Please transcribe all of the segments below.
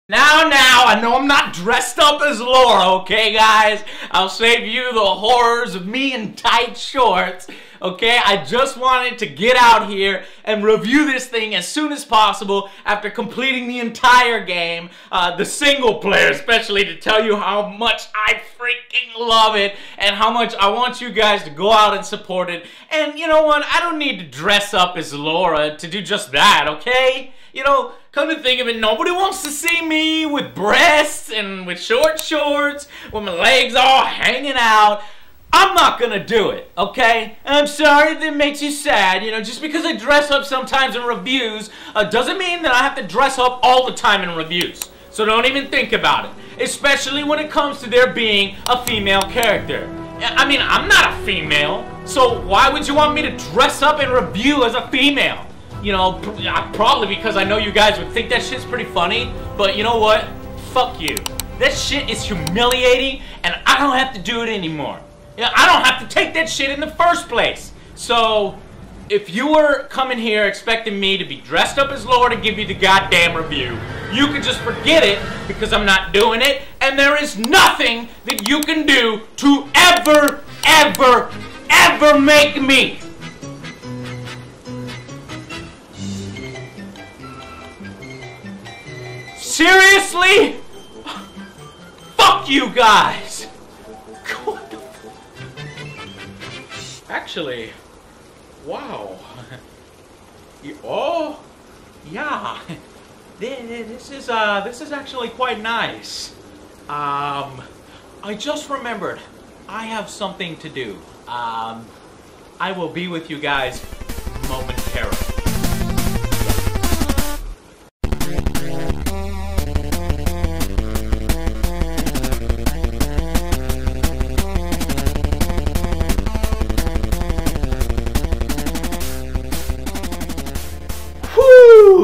Now, I know I'm not dressed up as Laura, okay, guys? I'll save you the horrors of me in tight shorts, okay? I just wanted to get out here and review this thing as soon as possible after completing the entire game, the single player especially, to tell you how much I freaking love it and how much I want you guys to go out and support it. And you know what? I don't need to dress up as Laura to do just that, okay? You know, come to think of it, nobody wants to see me with breasts and with short shorts, with my legs all hanging out. I'm not gonna do it, okay? And I'm sorry if it makes you sad. You know, just because I dress up sometimes in reviews doesn't mean that I have to dress up all the time in reviews. So don't even think about it, especially when it comes to there being a female character. I mean, I'm not a female, so why would you want me to dress up in review as a female? You know, probably because I know you guys would think that shit's pretty funny, but you know what? Fuck you. That shit is humiliating, and I don't have to do it anymore. Yeah, I don't have to take that shit in the first place. So, if you were coming here expecting me to be dressed up as Laura to give you the goddamn review, you can just forget it because I'm not doing it, and there is nothing that you can do to ever make me. Seriously? Fuck you guys! Actually, wow. Oh, yeah. This is actually quite nice. I just remembered I have something to do. I will be with you guys momentarily.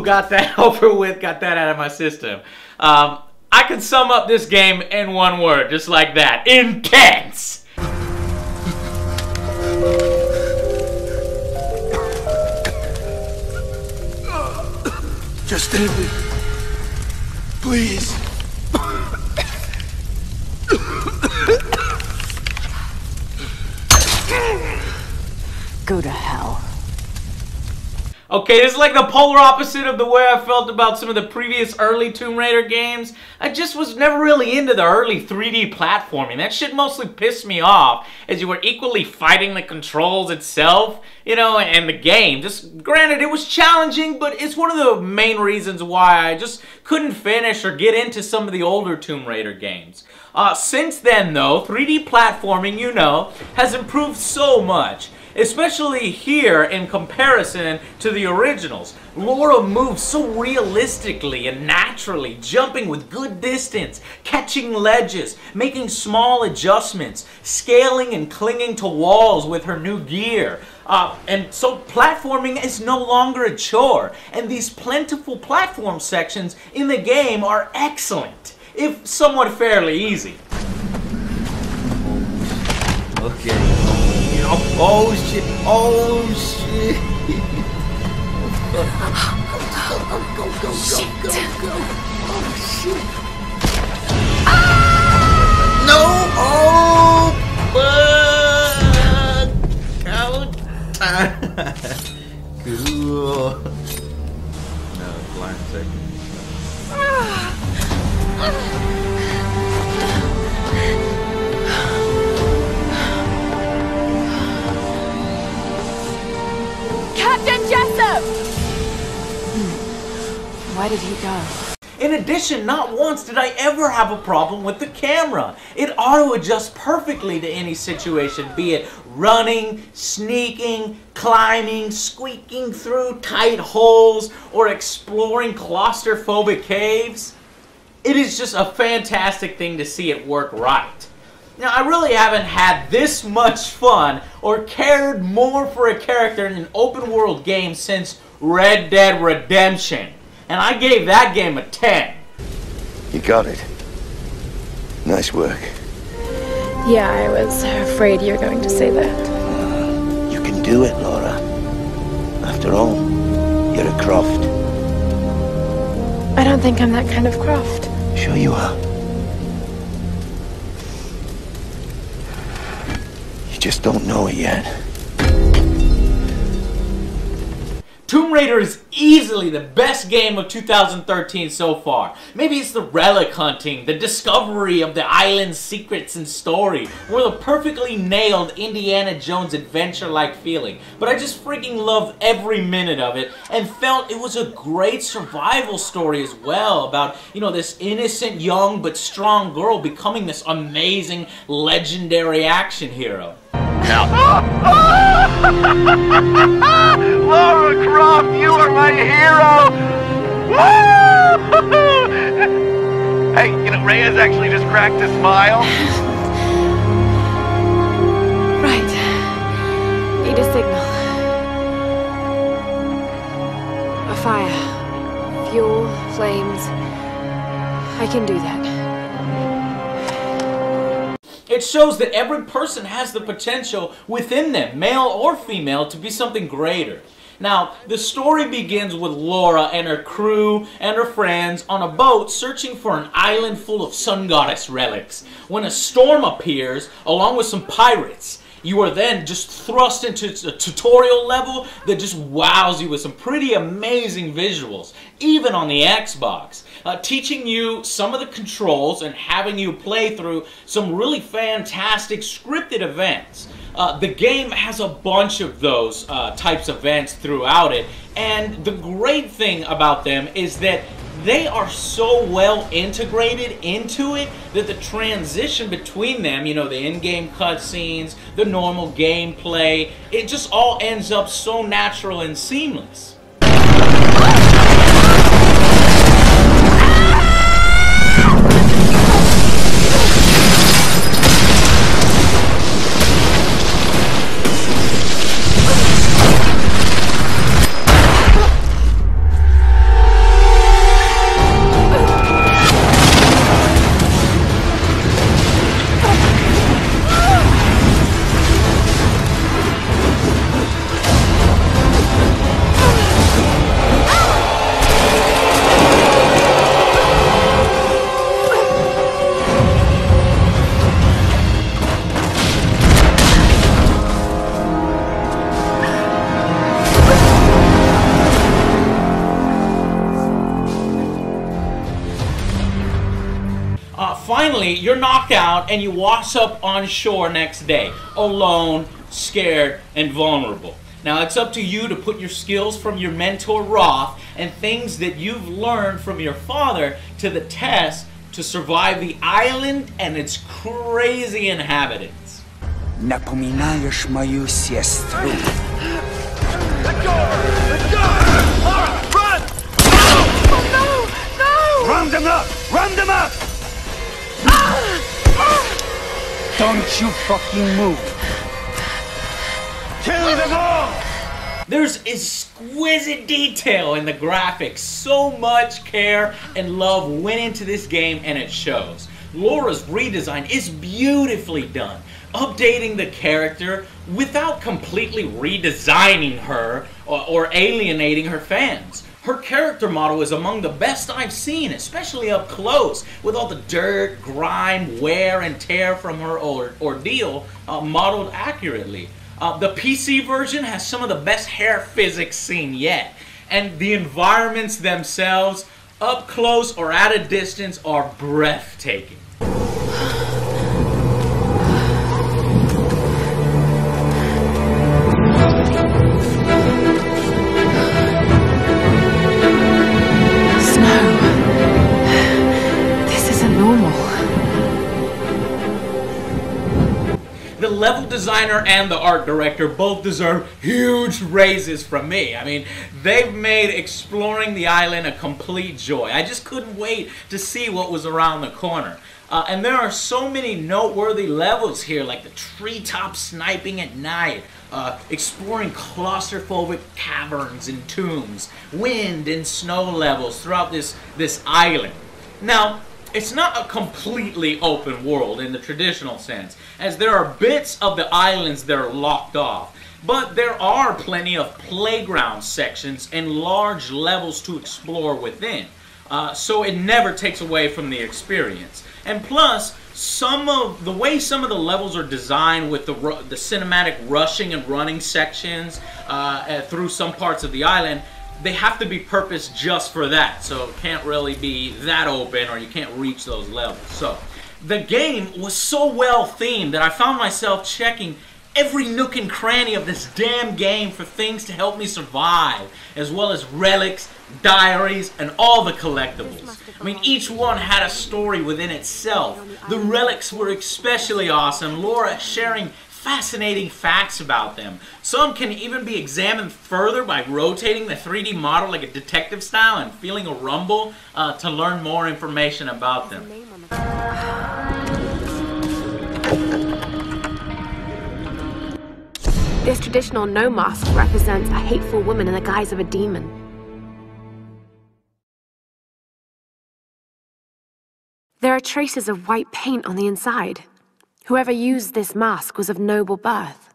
Got that over with, got that out of my system. I can sum up this game in one word, just like that. Intense! Just end it. Please. Go to hell. Okay, this is like the polar opposite of the way I felt about some of the previous early Tomb Raider games. I just was never really into the early 3D platforming. That shit mostly pissed me off, as you were equally fighting the controls itself, you know, and the game. Just, granted, it was challenging, but it's one of the main reasons why I just couldn't finish or get into some of the older Tomb Raider games. Since then, though, 3D platforming, you know, has improved so much. Especially here in comparison to the originals. Laura moves so realistically and naturally, jumping with good distance, catching ledges, making small adjustments, scaling and clinging to walls with her new gear. And so platforming is no longer a chore, and these plentiful platform sections in the game are excellent, if somewhat fairly easy. Okay. Oh shit! Oh shit! Go! Oh shit! No! Oh fuck! Cool. No, blind second. Captain Jessup! Why did he go? In addition, not once did I ever have a problem with the camera. It auto-adjusts perfectly to any situation, be it running, sneaking, climbing, squeaking through tight holes, or exploring claustrophobic caves. It is just a fantastic thing to see it work right. Now, I really haven't had this much fun or cared more for a character in an open world game since Red Dead Redemption. And I gave that game a 10. You got it. Nice work. Yeah, I was afraid you were going to say that. You can do it, Laura. After all, you're a Croft. I don't think I'm that kind of Croft. Sure you are. You just don't know it yet. Tomb Raider is easily the best game of 2013 so far. Maybe it's the relic hunting, the discovery of the island's secrets and story, or the perfectly nailed Indiana Jones adventure-like feeling. But I just freaking loved every minute of it and felt it was a great survival story as well about, you know, this innocent, young, but strong girl becoming this amazing, legendary action hero. Lara Croft, you are my hero! Hey, you know, Reyes actually just cracked a smile. Right. Need a signal. A fire. Fuel, flames. I can do that. It shows that every person has the potential within them, male or female, to be something greater. Now, the story begins with Lara and her crew and her friends on a boat searching for an island full of sun goddess relics. When a storm appears, along with some pirates, you are then just thrust into a tutorial level that just wows you with some pretty amazing visuals, even on the Xbox. Teaching you some of the controls and having you play through some really fantastic scripted events. The game has a bunch of those types of events throughout it, and the great thing about them is that they are so well integrated into it that the transition between them, you know, the in-game cutscenes, the normal gameplay, it just all ends up so natural and seamless. Finally, you're knocked out and you wash up on shore next day, alone, scared, and vulnerable. Now, it's up to you to put your skills from your mentor Roth and things that you've learned from your father to the test to survive the island and its crazy inhabitants. Напоминаешь мою сестру. Let go! Let go! Lara, run! Oh, no! No! Round them up! Round them up! Don't you fucking move. Kill them all! There's exquisite detail in the graphics. So much care and love went into this game, and it shows. Lara's redesign is beautifully done, updating the character without completely redesigning her or alienating her fans. Her character model is among the best I've seen, especially up close, with all the dirt, grime, wear, and tear from her ordeal modeled accurately. The PC version has some of the best hair physics seen yet, and the environments themselves, up close or at a distance, are breathtaking. The level designer and the art director both deserve huge raises from me. I mean, they've made exploring the island a complete joy. I just couldn't wait to see what was around the corner. And there are so many noteworthy levels here, like the treetop sniping at night, exploring claustrophobic caverns and tombs, wind and snow levels throughout this island. Now, it's not a completely open world in the traditional sense, as there are bits of the islands that are locked off. But there are plenty of playground sections and large levels to explore within. so it never takes away from the experience. And plus, some of the levels are designed with the cinematic rushing and running sections through some parts of the island, they have to be purposed just for that. So it can't really be that open, or you can't reach those levels. So the game was so well themed that I found myself checking every nook and cranny of this damn game for things to help me survive, as well as relics, diaries, and all the collectibles. I mean, each one had a story within itself. The relics were especially awesome, Laura sharing fascinating facts about them. Some can even be examined further by rotating the 3D model like a detective style and feeling a rumble to learn more information about them. This traditional no mask represents a hateful woman in the guise of a demon. There are traces of white paint on the inside. Whoever used this mask was of noble birth.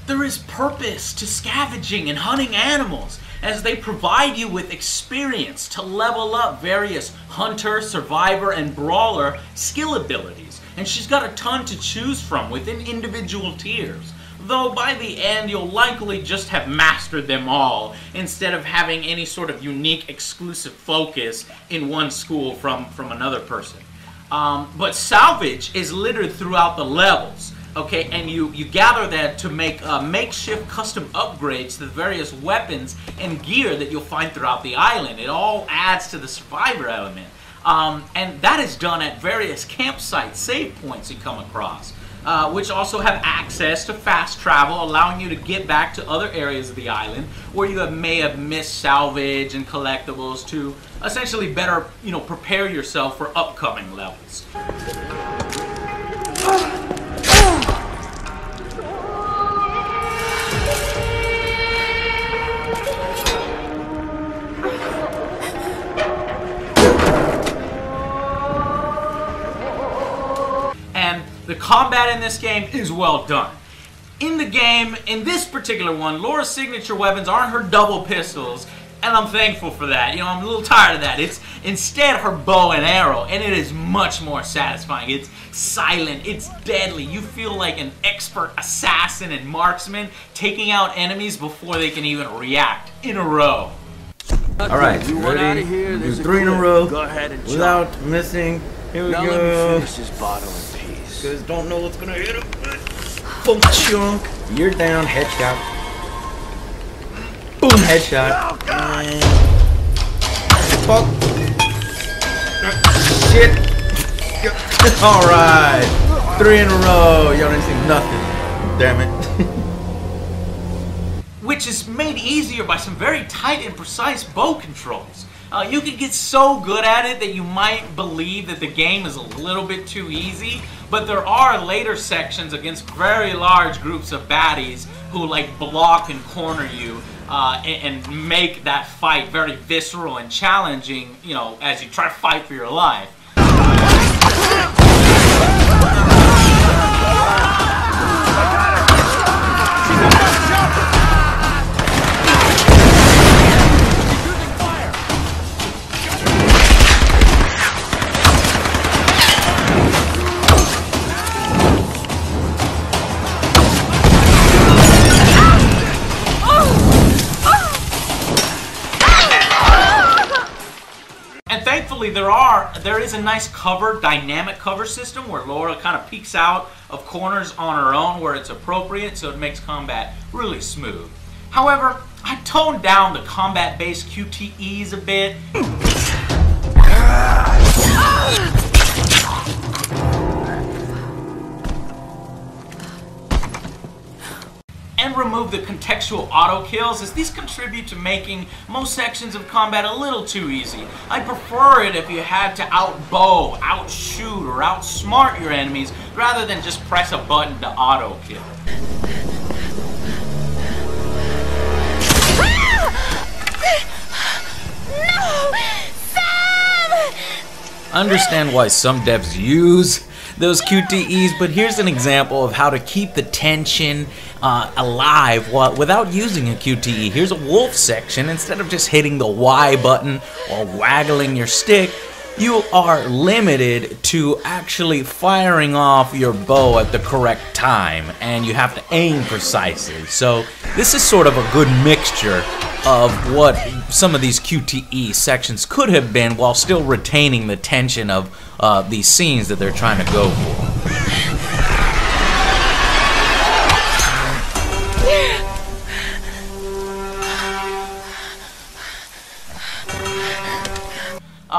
There is purpose to scavenging and hunting animals, as they provide you with experience to level up various hunter, survivor, and brawler skill abilities. And she's got a ton to choose from within individual tiers. Though by the end, you'll likely just have mastered them all, instead of having any sort of unique exclusive focus in one school from another person. But salvage is littered throughout the levels, okay, and you gather that to make makeshift custom upgrades to the various weapons and gear that you'll find throughout the island. It all adds to the survivor element, and that is done at various campsites, save points you come across, which also have access to fast travel, allowing you to get back to other areas of the island where you may have missed salvage and collectibles to essentially better, prepare yourself for upcoming levels. And the combat in this game is well done. In the game, in this particular one, Laura's signature weapons aren't her double pistols, and I'm thankful for that. I'm a little tired of that. It's instead her bow and arrow, and it is much more satisfying. It's silent, it's deadly. You feel like an expert assassin and marksman taking out enemies before they can even react in a row. Alright, ready? Do 3 in a row without missing. Here we go. Let me finish this bottle in peace. Cause don't know what's gonna hit him. Boom, chunk. You're down, headshot. Boom, headshot. Fuck. Shit. Alright. 3 in a row. Y'all didn't see nothing. Damn it. Which is made easier by some very tight and precise bow controls. You can get so good at it that you might believe that the game is a little bit too easy, but there are later sections against very large groups of baddies who block and corner you and make that fight very visceral and challenging, as you try to fight for your life. And thankfully there is a nice dynamic cover system where Laura kind of peeks out of corners on her own where it's appropriate, so it makes combat really smooth. However, I toned down the combat-based QTEs a bit. And remove the contextual auto kills, as these contribute to making most sections of combat a little too easy. I'd prefer it if you had to outbow, outshoot, or outsmart your enemies rather than just press a button to auto kill. understand why some devs use those QTEs, but here's an example of how to keep the tension alive without using a QTE. Here's a wolf section. Instead of just hitting the Y button or waggling your stick, you are limited to actually firing off your bow at the correct time, and you have to aim precisely. So this is sort of a good mixture of what some of these QTE sections could have been while still retaining the tension of these scenes that they're trying to go for.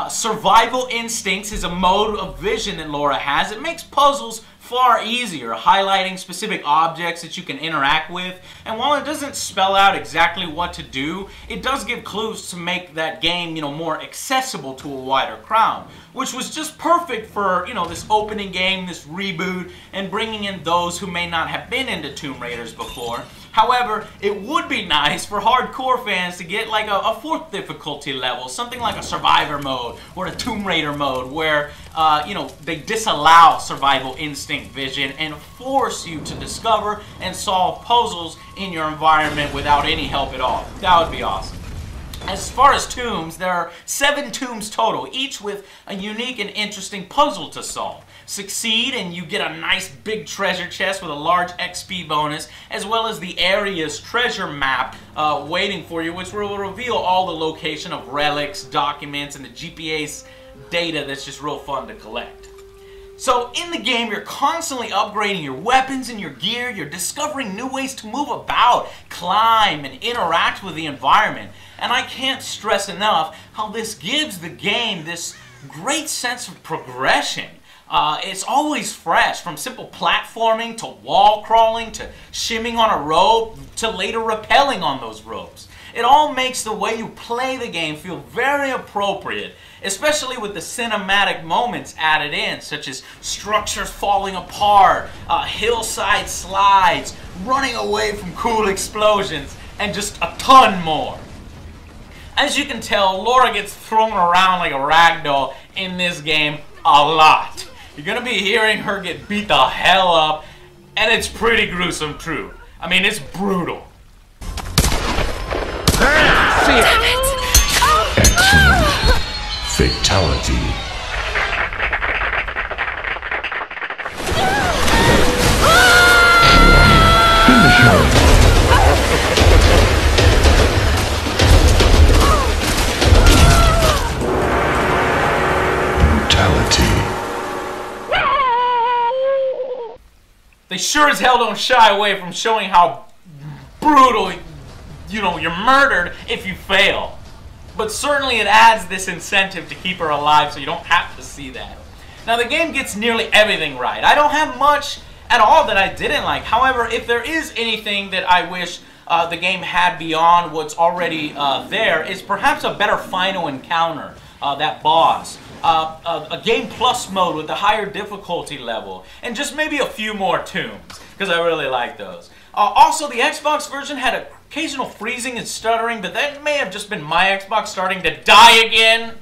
Survival Instincts is a mode of vision that Laura has. It makes puzzles far easier, highlighting specific objects that you can interact with. And while it doesn't spell out exactly what to do, it does give clues to make that game, more accessible to a wider crowd, which was just perfect for, this opening game, this reboot, and bringing in those who may not have been into Tomb Raiders before. However, it would be nice for hardcore fans to get like a 4th difficulty level, something like a Survivor mode or a Tomb Raider mode where, they disallow survival instinct vision and force you to discover and solve puzzles in your environment without any help at all. That would be awesome. As far as tombs, there are 7 tombs total, each with a unique and interesting puzzle to solve. Succeed and you get a nice big treasure chest with a large XP bonus, as well as the area's treasure map waiting for you, which will reveal all the location of relics, documents, and the GPS data that's just real fun to collect. So in the game, you're constantly upgrading your weapons and your gear, you're discovering new ways to move about, climb, and interact with the environment. And I can't stress enough how this gives the game this great sense of progression. It's always fresh, from simple platforming to wall crawling to shimming on a rope to later rappelling on those ropes. It all makes the way you play the game feel very appropriate, especially with the cinematic moments added in, such as structures falling apart, hillside slides, running away from cool explosions, and just a ton more. As you can tell, Laura gets thrown around like a ragdoll in this game a lot. You're gonna be hearing her get beat the hell up, and it's pretty gruesome too. I mean, it's brutal. Damn it! Fatality. Finish her. They sure as hell don't shy away from showing how brutal, you're murdered if you fail. But certainly it adds this incentive to keep her alive so you don't have to see that. Now the game gets nearly everything right. I don't have much at all that I didn't like. However, if there is anything that I wish the game had beyond what's already there, is perhaps a better final encounter, that boss. A Game Plus mode with a higher difficulty level, and just maybe a few more tombs, because I really like those. Also, the Xbox version had occasional freezing and stuttering, but that may have just been my Xbox starting to die again.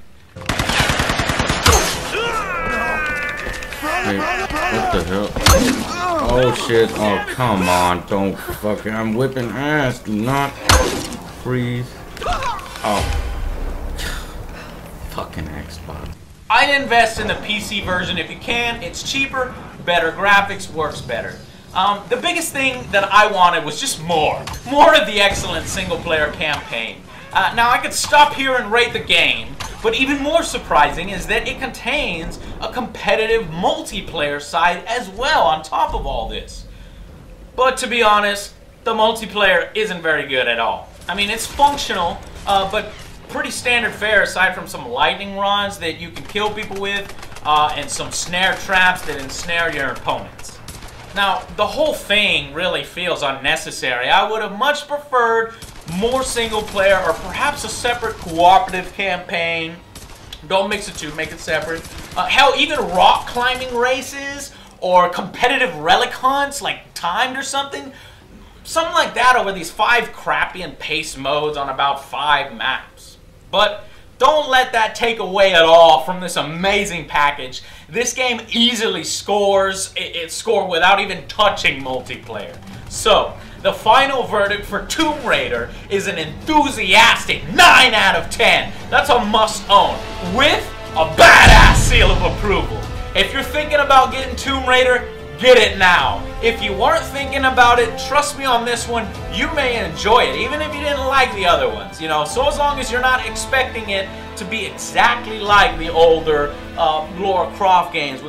Hey, what the hell? Oh shit, oh come on, don't fucking, I'm whipping ass, do not freeze. Oh. Fucking Xbox. I'd invest in the PC version if you can. It's cheaper, better graphics, works better. The biggest thing that I wanted was just more of the excellent single-player campaign. Now I could stop here and rate the game, but even more surprising is that it contains a competitive multiplayer side as well on top of all this. But to be honest, the multiplayer isn't very good at all. I mean, it's functional, but pretty standard fare aside from some lightning rods that you can kill people with, and some snare traps that ensnare your opponents. Now, the whole thing really feels unnecessary. I would have much preferred more single player or perhaps a separate cooperative campaign. Don't mix the two, make it separate. Hell, even rock climbing races or competitive relic hunts, like timed or something. Something like that over these 5 crappy and pace modes on about 5 maps. But don't let that take away at all from this amazing package. This game easily scores. It scored without even touching multiplayer. So, the final verdict for Tomb Raider is an enthusiastic 9 out of 10. That's a must-own, with a badass seal of approval. If you're thinking about getting Tomb Raider, get it now. If you weren't thinking about it, trust me on this one, you may enjoy it, even if you didn't like the other ones, you know. So as long as you're not expecting it to be exactly like the older Lara Croft games,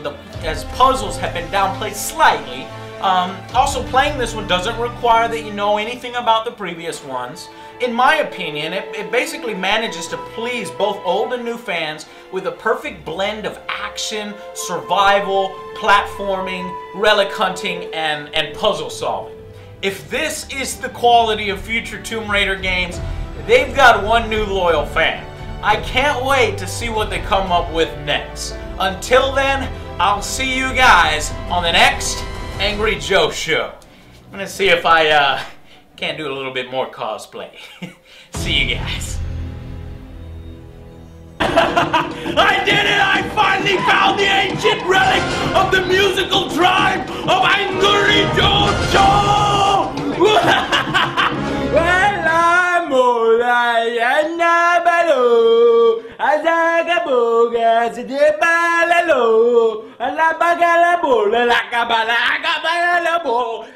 as puzzles have been downplayed slightly. Also, playing this one doesn't require that you know anything about the previous ones. In my opinion, it basically manages to please both old and new fans with a perfect blend of action, survival, platforming, relic hunting, and puzzle solving. If this is the quality of future Tomb Raider games, they've got one new loyal fan. I can't wait to see what they come up with next. Until then, I'll see you guys on the next Angry Joe Show. I'm gonna see if I can't do a little bit more cosplay. See you guys. I did it! I finally found the ancient relic of the musical tribe of Angry Joe Show! Well, I'm all I am now, Azagaboga, Zidibalalo, Alabagala, Lacabala, Agabalabo,